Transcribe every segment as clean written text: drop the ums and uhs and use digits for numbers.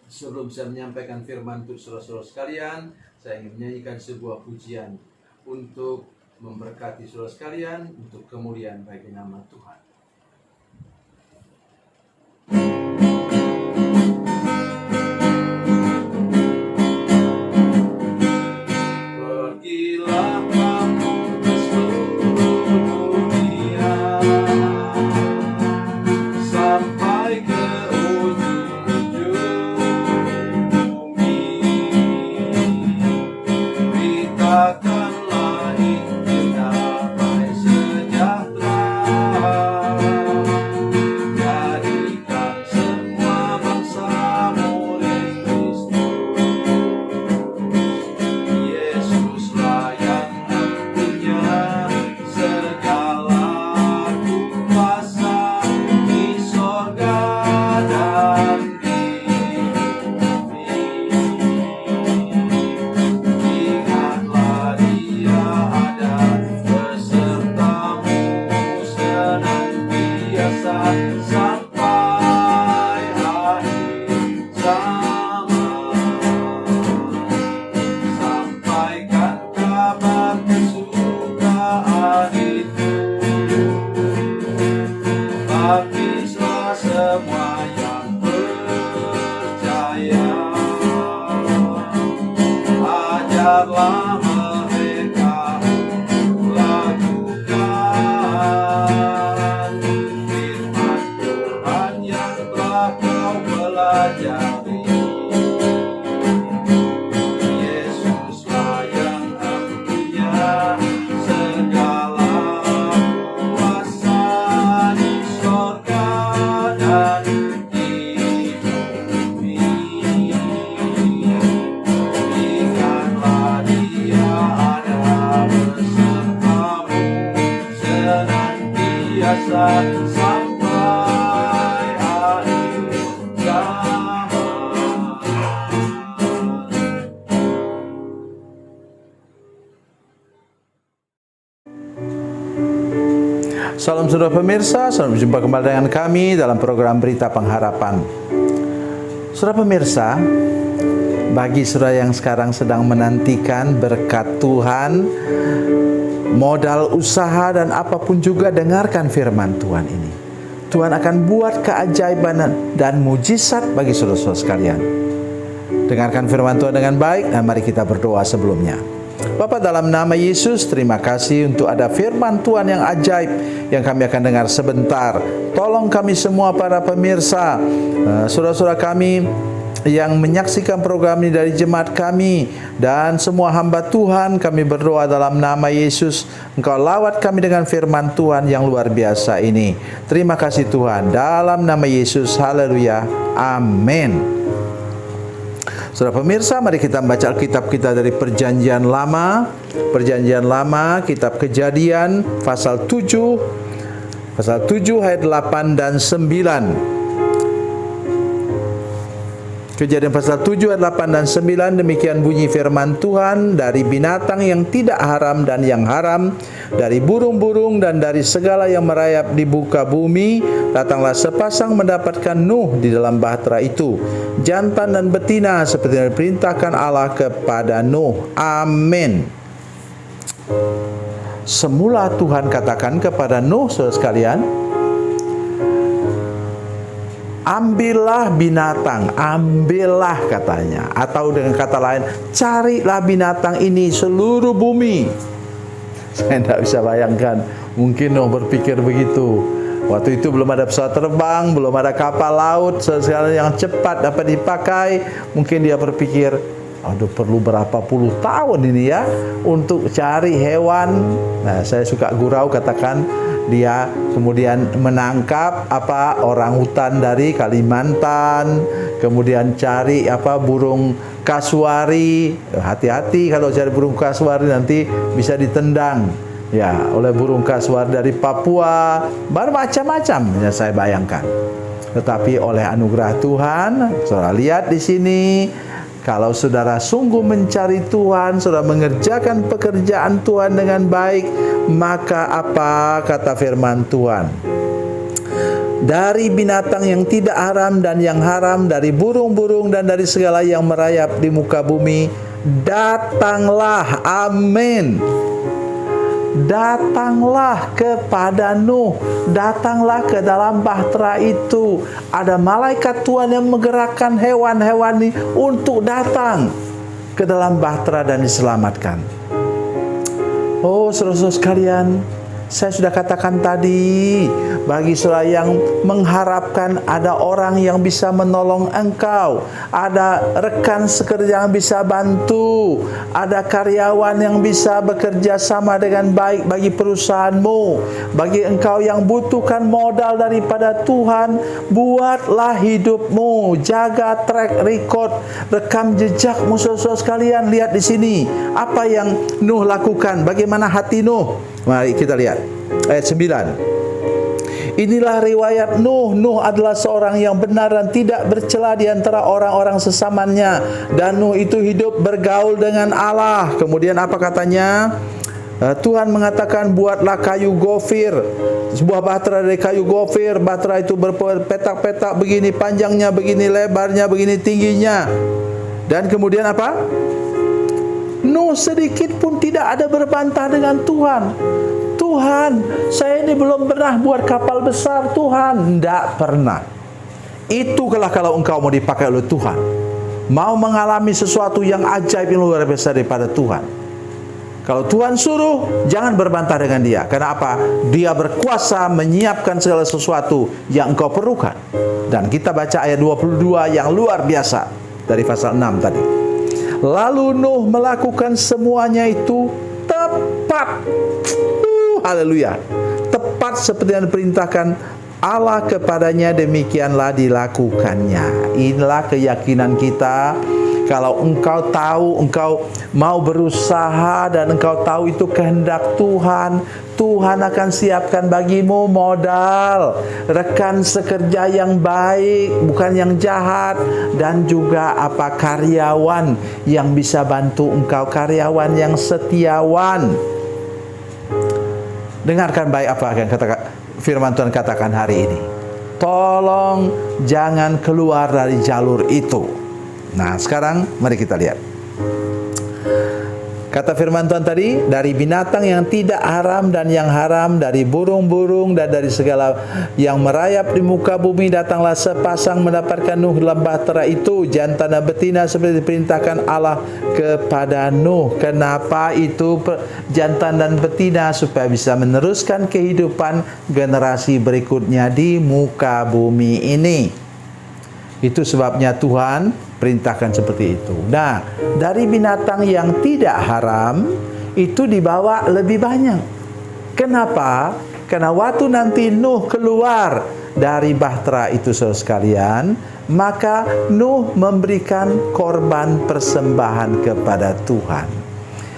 Sebelum saya menyampaikan firman untuk saudara-saudara sekalian, saya ingin menyanyikan sebuah pujian untuk memberkati saudara sekalian, untuk kemuliaan bagi nama Tuhan. Pergilah kamu ke seluruh dunia, sampai ke ujung bumi. Beritakanlah Injil damai sejahtera, jadikan semua bangsa murid Kristus. Yesuslah yang punya segala kuasa di sorga dan di bumi. Ingatlah Dia ada besertamu senantiasa sampai akhir zaman. Sampaikan kabar kesukaan itu, baptislah semua yang percaya. Ajarlah mereka untuk lakukan firman Tuhan yang telah kau pelajari. Yesuslah yang punya segala kuasa di sorga dan di bumi. Ingatlah Dia ada besertamu senantiasa sampai akhir zaman. Salam saudara pemirsa, selamat berjumpa kembali dengan kami dalam program Berita Pengharapan. Saudara pemirsa, bagi saudara yang sekarang sedang menantikan berkat Tuhan, modal usaha dan apapun juga, dengarkan firman Tuhan ini. Tuhan akan buat keajaiban dan mujizat bagi saudara-saudara sekalian. Dengarkan firman Tuhan dengan baik dan mari kita berdoa sebelumnya. Bapa, dalam nama Yesus, terima kasih untuk ada firman Tuhan yang ajaib yang kami akan dengar sebentar. Tolong kami semua para pemirsa, saudara-saudara kami yang menyaksikan program ini dari jemaat kami dan semua hamba Tuhan, kami berdoa dalam nama Yesus, Engkau lawat kami dengan firman Tuhan yang luar biasa ini. Terima kasih Tuhan, dalam nama Yesus, haleluya, amin. Saudara pemirsa, mari kita membaca Alkitab kita dari Perjanjian Lama. Perjanjian Lama, kitab Kejadian pasal 7 ayat 8 dan 9. Kejadian pasal 7 ayat 8 dan 9, demikian bunyi firman Tuhan, dari binatang yang tidak haram dan yang haram, dari burung-burung dan dari segala yang merayap di muka bumi, datanglah sepasang mendapatkan Nuh di dalam bahtera itu, jantan dan betina seperti yang diperintahkan Allah kepada Nuh. Amin. Semula Tuhan katakan kepada Nuh, saudara sekalian, ambillah binatang, ambillah katanya. Atau dengan kata lain, carilah binatang ini seluruh bumi. Saya tidak bisa bayangkan, mungkin Nuh berpikir begitu. Waktu itu belum ada pesawat terbang, belum ada kapal laut segala yang cepat dapat dipakai. Mungkin dia berpikir, aduh, perlu berapa puluh tahun ini ya untuk cari hewan. Nah, saya suka gurau, katakan dia kemudian menangkap orang hutan dari Kalimantan, kemudian cari burung kasuari. Hati-hati kalau cari burung kasuari, nanti bisa ditendang ya oleh burung kasuari dari Papua. Bermacam-macam ya saya bayangkan. Tetapi oleh anugerah Tuhan, saudara lihat di sini, kalau saudara sungguh mencari Tuhan, saudara mengerjakan pekerjaan Tuhan dengan baik, maka apa kata firman Tuhan? dari binatang yang tidak haram dan yang haram, dari burung-burung dan dari segala yang merayap di muka bumi, datanglah, amin, datanglah kepada Nuh, datanglah ke dalam bahtera itu. Ada malaikat Tuhan yang menggerakkan hewan-hewan ini untuk datang ke dalam bahtera dan diselamatkan. Oh, saudara-saudara sekalian, saya sudah katakan tadi, bagi saudara yang mengharapkan ada orang yang bisa menolong engkau, ada rekan sekerja yang bisa bantu, ada karyawan yang bisa bekerja sama dengan baik bagi perusahaanmu, bagi engkau yang butuhkan modal daripada Tuhan, buatlah hidupmu, jaga track record, rekam jejakmu. Saudara-saudara sekalian, lihat di sini apa yang Nuh lakukan, bagaimana hati Nuh. Mari kita lihat ayat 9. Inilah riwayat Nuh. Nuh adalah seorang yang benar dan tidak bercela di antara orang-orang sesamanya. Dan Nuh itu hidup bergaul dengan Allah. Kemudian apa katanya? Tuhan mengatakan, buatlah kayu gofir, sebuah bahtera dari kayu gofir. Bahtera itu berpetak-petak begini panjangnya, begini lebarnya, begini tingginya. Dan kemudian apa? Nuh sedikit pun tidak ada berbantah dengan Tuhan. Tuhan, saya ini belum pernah buat kapal besar, Tuhan. Tidak pernah. Itulah kalau engkau mau dipakai oleh Tuhan, mau mengalami sesuatu yang ajaib, yang luar biasa daripada Tuhan. Kalau Tuhan suruh, jangan berbantah dengan dia. Karena apa? Dia berkuasa menyiapkan segala sesuatu yang engkau perlukan. Dan kita baca ayat 22 yang luar biasa dari pasal 6 tadi. Lalu Nuh melakukan semuanya itu tepat. Haleluya. Tepat seperti yang diperintahkan Allah kepadanya, demikianlah dilakukannya. Inilah keyakinan kita. Kalau engkau tahu, engkau mau berusaha dan engkau tahu itu kehendak Tuhan, Tuhan akan siapkan bagimu modal, rekan sekerja yang baik, bukan yang jahat, dan juga karyawan yang bisa bantu engkau, karyawan yang setiawan. Dengarkan baik apa yang firman Tuhan katakan hari ini. Tolong jangan keluar dari jalur itu. Nah, sekarang mari kita lihat. Kata firman Tuhan tadi, dari binatang yang tidak haram dan yang haram, dari burung-burung dan dari segala yang merayap di muka bumi, datanglah sepasang mendapatkan Nuh dalam bahtera itu, jantan dan betina seperti diperintahkan Allah kepada Nuh. Kenapa itu jantan dan betina? Supaya bisa meneruskan kehidupan generasi berikutnya di muka bumi ini. Itu sebabnya Tuhan perintahkan seperti itu. Nah, dari binatang yang tidak haram itu dibawa lebih banyak. Kenapa? Karena waktu nanti Nuh keluar dari bahtera itu, saudara sekalian, maka Nuh memberikan korban persembahan kepada Tuhan.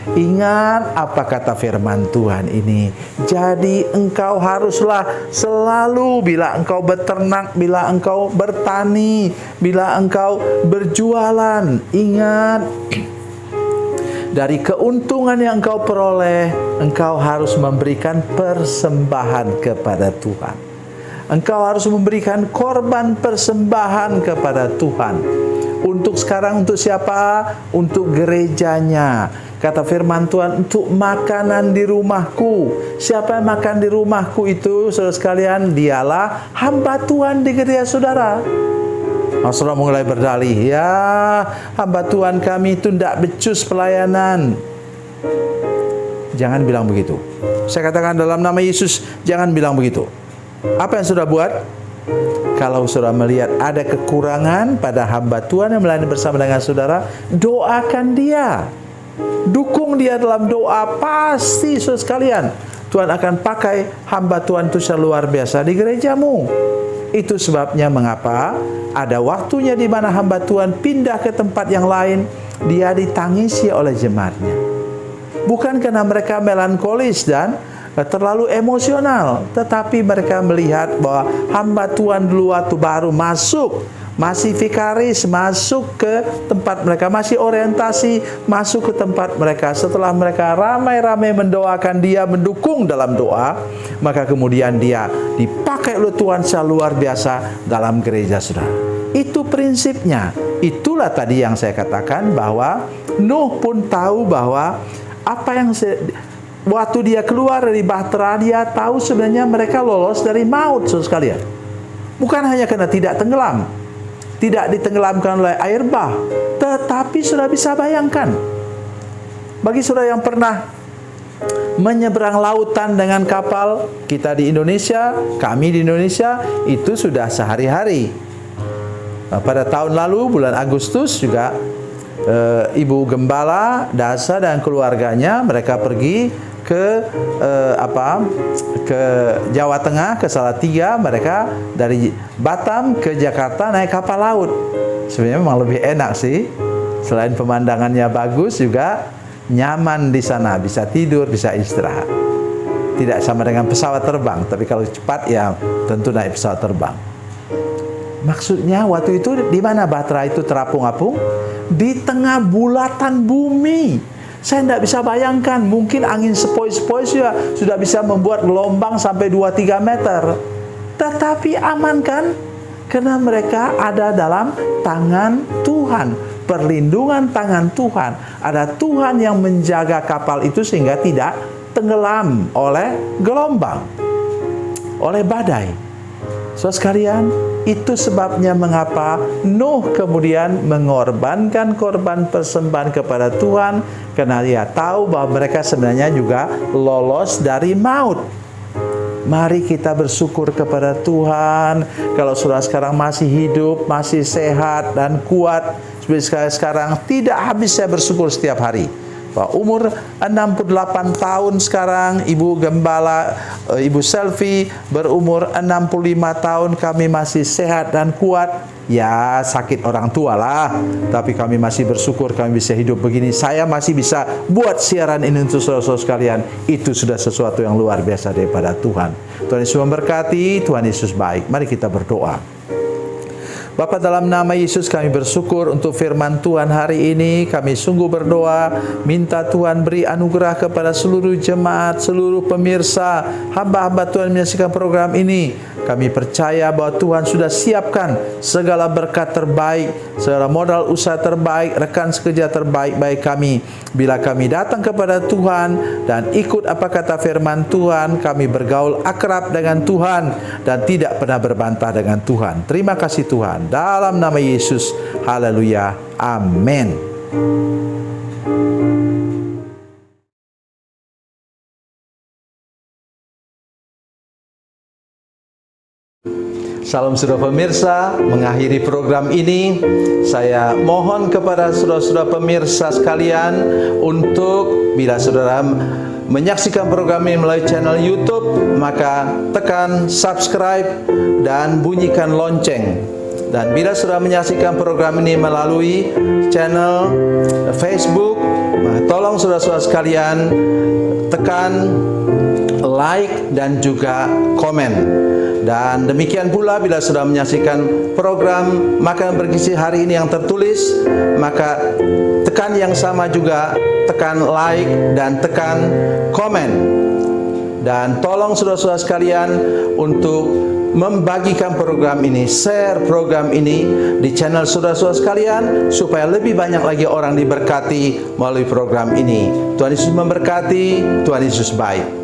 Ingat apa kata firman Tuhan ini. Jadi engkau haruslah selalu, bila engkau beternak, bila engkau bertani, bila engkau berjualan, ingat, dari keuntungan yang engkau peroleh, engkau harus memberikan persembahan kepada Tuhan. Engkau harus memberikan korban persembahan kepada Tuhan. Untuk sekarang, untuk siapa? Untuk gerejanya. Kata firman Tuhan, untuk makanan di rumahku. Siapa yang makan di rumahku itu, saudara sekalian, dialah hamba Tuhan di gereja saudara. Saudara mulai berdalih, ya hamba Tuhan kami itu tidak becus pelayanan. Jangan bilang begitu. Saya katakan dalam nama Yesus, jangan bilang begitu. Apa yang saudara buat? Kalau saudara melihat ada kekurangan pada hamba Tuhan yang melayani bersama dengan saudara, doakan dia. Dukung dia dalam doa. Pasti saudara sekalian, Tuhan akan pakai hamba Tuhan itu secara luar biasa di gerejamu. Itu sebabnya mengapa ada waktunya di mana hamba Tuhan pindah ke tempat yang lain, dia ditangisi oleh jemaatnya. Bukan karena mereka melankolis dan terlalu emosional, tetapi mereka melihat bahwa hamba Tuhan dulu waktu baru masuk masih vikaris masuk ke tempat mereka, masih orientasi masuk ke tempat mereka. Setelah mereka ramai-ramai mendoakan dia, mendukung dalam doa, maka kemudian dia dipakai oleh Tuhan secara luar biasa dalam gereja, saudara. Itu prinsipnya. Itulah tadi yang saya katakan bahwa Nuh pun tahu bahwa apa yang waktu dia keluar dari bahtera, dia tahu sebenarnya mereka lolos dari maut, saudara sekalian. Bukan hanya karena tidak tenggelam, tidak ditenggelamkan oleh air bah, tetapi sudah bisa bayangkan. Bagi saudara yang pernah menyeberang lautan dengan kapal, kita di Indonesia, kami di Indonesia, itu sudah sehari-hari. Pada tahun lalu, bulan Agustus juga, Ibu Gembala Dasa dan keluarganya, mereka pergi ke Jawa Tengah, ke Salatiga. Mereka dari Batam ke Jakarta naik kapal laut. Sebenarnya memang lebih enak sih. Selain pemandangannya bagus, juga nyaman di sana, bisa tidur, bisa istirahat. Tidak sama dengan pesawat terbang, tapi kalau cepat ya tentu naik pesawat terbang. Maksudnya waktu itu di mana bahtera itu terapung-apung? Di tengah bulatan bumi. Saya tidak bisa bayangkan, mungkin angin sepoi-sepoi sudah bisa membuat gelombang sampai 2-3 meter. Tetapi aman kan? Karena mereka ada dalam tangan Tuhan, perlindungan tangan Tuhan. Ada Tuhan yang menjaga kapal itu sehingga tidak tenggelam oleh gelombang, oleh badai. Saudara sekalian, itu sebabnya mengapa Nuh kemudian mengorbankan korban persembahan kepada Tuhan, karena dia tahu bahwa mereka sebenarnya juga lolos dari maut. Mari kita bersyukur kepada Tuhan. Kalau saudara sekarang masih hidup, masih sehat dan kuat seperti sekarang, tidak habis saya bersyukur setiap hari. Umur 68 tahun sekarang, Ibu Gembala, Ibu Selvi berumur 65 tahun, kami masih sehat dan kuat. Ya, sakit orang tua lah, tapi kami masih bersyukur kami bisa hidup begini. Saya masih bisa buat siaran ini untuk saudara-saudara sekalian. Itu sudah sesuatu yang luar biasa daripada Tuhan. Tuhan Yesus memberkati, Tuhan Yesus baik. Mari kita berdoa. Bapa, dalam nama Yesus kami bersyukur untuk firman Tuhan hari ini. Kami sungguh berdoa, minta Tuhan beri anugerah kepada seluruh jemaat, seluruh pemirsa, hamba-hamba Tuhan menyaksikan program ini. Kami percaya bahwa Tuhan sudah siapkan segala berkat terbaik, segala modal usaha terbaik, rekan sekerja terbaik bagi kami. Bila kami datang kepada Tuhan dan ikut apa kata firman Tuhan, kami bergaul akrab dengan Tuhan dan tidak pernah berbantah dengan Tuhan. Terima kasih Tuhan. Dalam nama Yesus, haleluya, amin. Salam saudara pemirsa, mengakhiri program ini, saya mohon kepada saudara-saudara pemirsa sekalian untuk bila saudara menyaksikan program ini melalui channel YouTube, maka tekan subscribe dan bunyikan lonceng. Dan bila sudah menyaksikan program ini melalui channel Facebook, tolong saudara-saudara sekalian tekan like dan juga komen. Dan demikian pula bila sudah menyaksikan program Makanan Bergizi hari ini yang tertulis, maka tekan yang sama juga, tekan like dan tekan komen. Dan tolong saudara-saudara sekalian untuk membagikan program ini, share program ini di channel saudara-saudara sekalian, supaya lebih banyak lagi orang diberkati melalui program ini. Tuhan Yesus memberkati, Tuhan Yesus baik.